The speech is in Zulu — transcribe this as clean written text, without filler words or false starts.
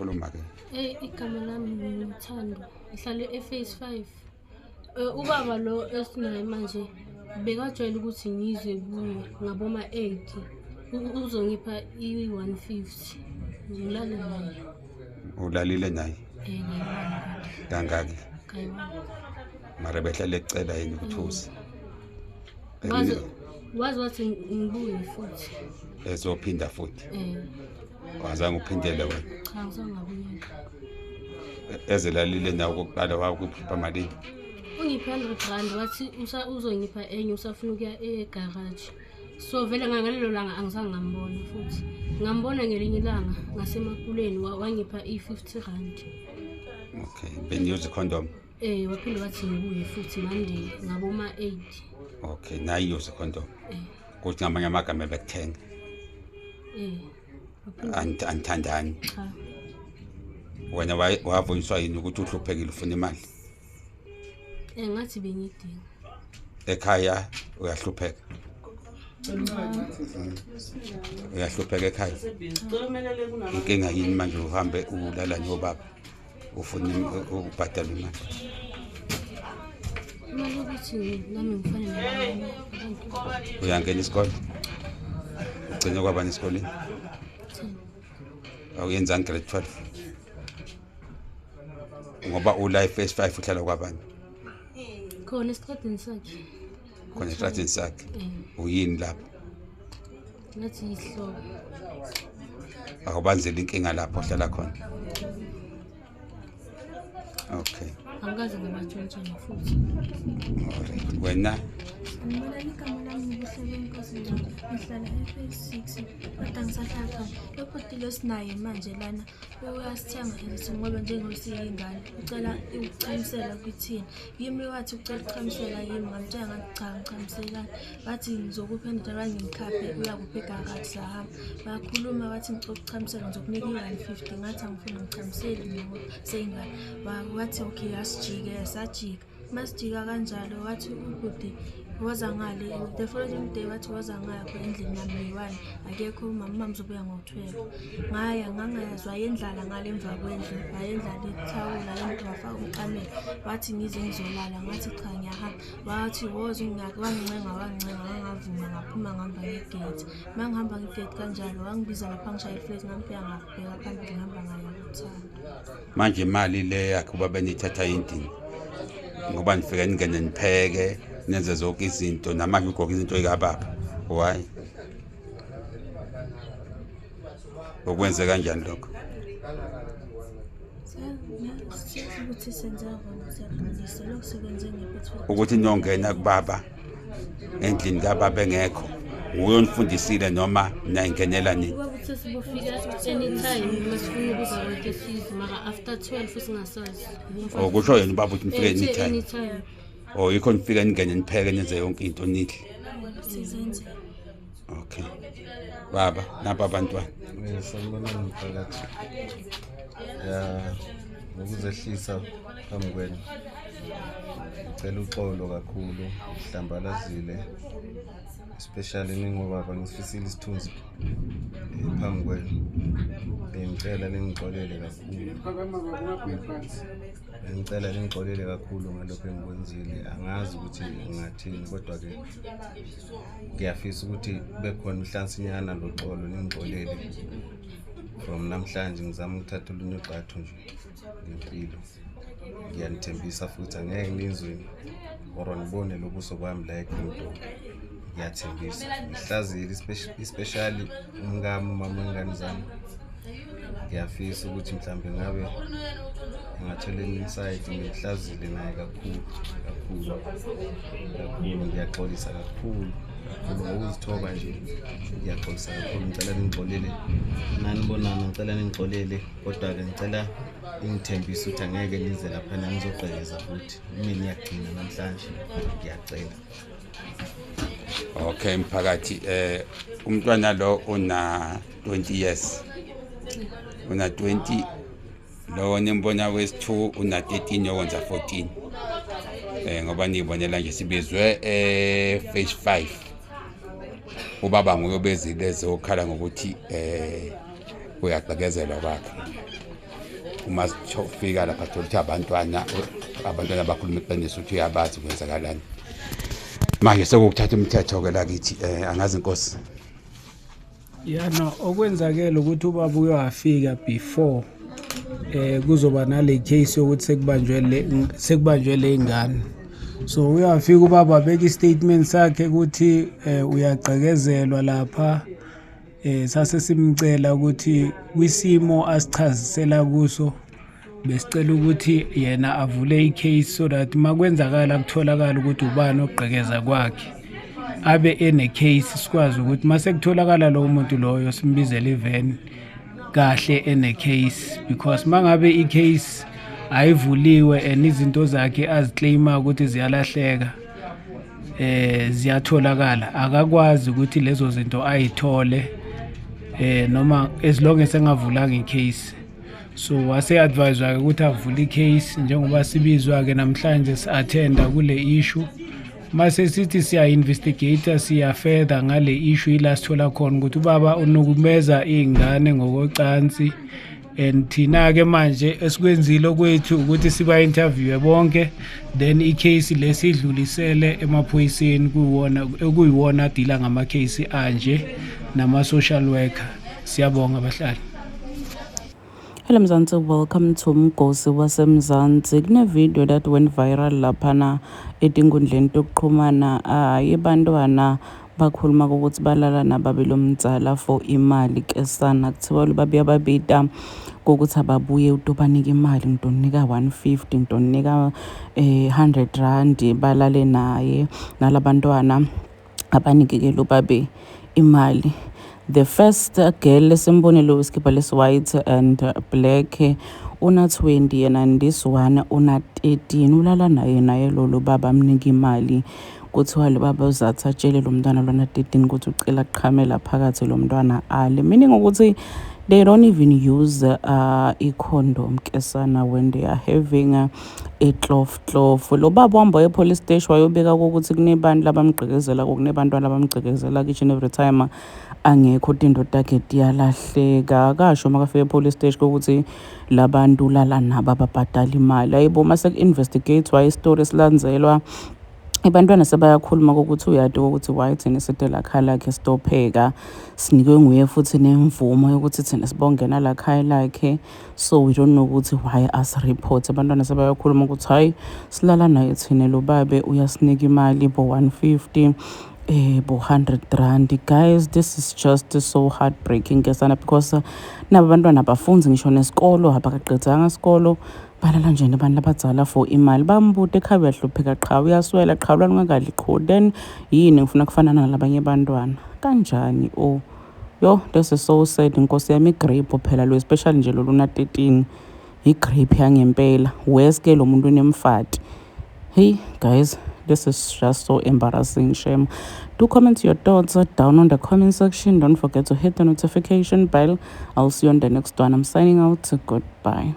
khuluma ke igama lami ngithando ngihlale ephase 5 ubaba lo esinaye manje bekajwayele ukuthi ngizwe kuye ngaboma 8 uzongipha i150 ngilale naye ulalile naye kangaki kayiwani mara behlale ecela yini ukuthusa wazi wathi ngibuye futhi ezophinda futhi wazange uphindele wena cha ngizongabuyela ezelalile nawe kokuqala wakukhipha malini ungiphe 100 rand wathi uzongipha enye usafuna ukuya egarage so vele ngalelo langa angizange ngambona futhi ngambona ngelinye ilanga ngasemakuleni wangipha i50 rand okay beniyuze condom waphinde wathi ngibuye futhi Monday ngaboma 8 okay nayo use condom kuthi ngamanye amagama bekuthenga anthandani cha wena wavuyiswa yini ukuthi uhluphekile ufuna imali ngathi bengidinga ekhaya uyahlupheka uyahlupheka ekhaya inkinga yini manje uhambe ulala nobaba ufuna ukubhadala imali imali ukuthi nami ngifanele uyangena isikole ugcine kwabani esikoleni awuyenzanga grade 12 ngoba ulife phase 5 uhlala kwabani khona esikhathini sakhe khona esikhathini sakhe uyini lapho ngathi ihlobo akubanzela inkinga lapho ohlala khona okay angikaze ngabatshontshana futhi wena ngibona igama lami ngibuhlele inkosi ngihlala ephase 6 kodwa ngisahlala khona lokho dilo sinaye manje lana uyasithenga ngoba njengosiyingane ucela ukuchamisela kwithini yimi wathi ucela ukuchamisela yimi ngamtshela ngathi cha ngichamiselana bathi ngizokuphendula kanje ngikhaphe uyakuphi garage sahamba bakhuluma bathi ngicela ukuchamisela ngizokunika i150 ngathi angifuni ngichamisele ngoba seyingane wathi okay asijike sajika masijika kanjalo wathi ubhuti waza ngale the following day wathi waza ngapha endlini nami yiwani akekho umama mzobuya ngo12 ngaya ngangayazwa yendlala ngale emva kwendlu ayendlala ithawula yento wafaka umqamelo wathi ngize ngizolala ngathi cha ngiyahamba wathi woza wangincenga wangavuma ngaphuma ngihamba ngegate mangihamba ngegate kanjalo wangibiza lapha ngishaya iflat ngampheka ngabheka phambili ngihamba ngaya kuthana manje imali le yakhe baba nithatha yindini ngoba nifike ningene nipheke nenze zonke izinto namanje ugqoka izinto ezikababa why ukwenze kanjani lokho ukuthi senza khona siyaxolisa lokho sekwenze ngephethu ukuthi niyongena kubaba endlini kababa engekho uyonifundisile noma nayingenela nini ukuthi sibofika anytime masifuna ukuza wonke fees mara after 12 singasazi kusho yena ubaba ukuthi nifike anytime anytime yikho nifike ningene nipheke nenze yonke into nidle sizenze okay baba napa abantwana sanibona umphakathi ya ngokuzehlisa phambi kwenu ngicela uxolo kakhulu uhlambalazile especially ningobaba ngisifisile isithunzi phambi kwenu ngicela ningixolele kakhulu ngalokho engikwenzile angazi ukuthi ngathini kodwa ke ngiyafisa ukuthi bekhona uhlansinyana loxolo ningixolele from namhlanje ngizama ukuthatha olunye uxathu nje ngempilo ngiyanithembisa futhi angeke nizwe or nibone lobuso bami la eGreenton ngiyathembisa ngihlazile especially umngamo mama ngani zami ngiyafisa ukuthi mhlambe ngabe ngathola insight ngihlazile naye kakhulu ngiyaxolisa kakhulu ngokuzithoba nje ngiyaxolisa kakhulu ngicela ningixolele nani bonana ngicela ningixolele kodwa ke ngicela ingithembisa ukuthi angeke nize lapha ngizoqhekeza futhi mina ngiyagcina namhlanje ngiyacela okay mphakathi umntwana lo una 20 years una 20 lo nimbona wesi2 una 13 yokwenza 14 ngoba nibonela nje sibizwe phase 5 ubaba nguyobezile ezokhala ngokuthi uyaqekezela kwakhe uma sifika lapha thola ukuthi abantwana bakhuluma iqiniso ukuthi uyabazi kwenzakalani. Manje sekukuthatha umthetho-ke lakithi angazi inkosi. No, okwenzakele ukuthi ubaba uyafika before kuzoba nale case yokuthi sekubanjwe le ingane. So uyafika ubaba abeka istatement sakhe ukuthi uyagcekezelwa lapha. Sase simcela ukuthi kwisimo asichazisela kuso besicela ukuthi yena avule icase so that makwenzakala kutholakala ukuthi ubani ogqekeza kwakhe abe ene case sikwazi ukuthi mase kutholakala lo muntu loyo simbizele even kahle ene case, because mangabe i case ayivuliwe and izinto zakhe aziclaima ukuthi ziyalahleka ziyatholakala akakwazi ukuthi lezo zinto ayithole noma as long as engavulanga icase. So wase advisor ukuthi avule icase njengoba sibizwa ke namhlanje si-attenda kule issue. Mase sithi siya investigate siya further ngale issue ila sithola khona ukuthi ubaba unokumeza izingane ngokocansi, and thina ke manje esikwenzile kwethu ukuthi siba interview bonke then icase lesidlulisele emaphoyiseni kuyiwona adila ngama case anje nama social worker. Siyabonga abahlali. Hello Mzansi, welcome to Mgosi waseMzansi. Kune video that went viral laphana etingundleni tokuxhumana yebantwana bakhuluma ukuthi balala nababili omdzala for imali kesana. Kuthiwa babuye ababita kokuthi ababuye utobanika imali, ngidonika 150, ngidonika 100 rand balale naye nalabantwana abanikekela ubabe imali. The first girl lesimbonile uskipa lesi white and black una 20 and this one una 13 ulala naye lolo baba amnika imali kuthiwa lo baba uzathi atshele lo mntwana lona 13 ukuthi ucela qhamela phakathi lo mntwana ale, meaning ukuthi they don't even use a condom kesana when they are having a cloth. Lo baba wamba police station wayobeka ukuthi kunebantu labamgqekezela kunebantwana labamgqekezela each and every time angekho into takhe diyalahleka. Akasho makafika police station ukuthi labantu lala nabo ababhadala imali. Ayibo mase investigate why story silandzelwa abantwana sebayakhuluma ukuthi uyade ukuthi why thina sitela khaya lakhe stopheka, sinikwe nguye futhi nemvumo yokuthi thina sibongena la khaya lakhe, so we don't know ukuthi why as report. Abantwana sebayakhuluma ukuthi hayi silala naye thina lo babe uyasinika imali bo 150 bo 100 rand. Guys, this is just so heartbreaking kesana, because nabantwana abafunzi ngisho nesikolo abakaqedanga isikolo balala nje nabantu abadzala for imali. Bambude ekhaya uyahlupheka qha uyaswela qha lwangakadli qho, then yini ngifuna kufanana nalabanye abantwana kanjani? Yo, this is so sad. Inkosi yami igrape phela lo, especially nje lo luna 13 igrape yangempela, weske lo muntu unemfati. Hey guys, this is just so embarrassing. Shame. Do comment your thoughts down on the comment section. Don't forget to hit the notification bell. I'll see you on the next one. I'm signing out. Goodbye.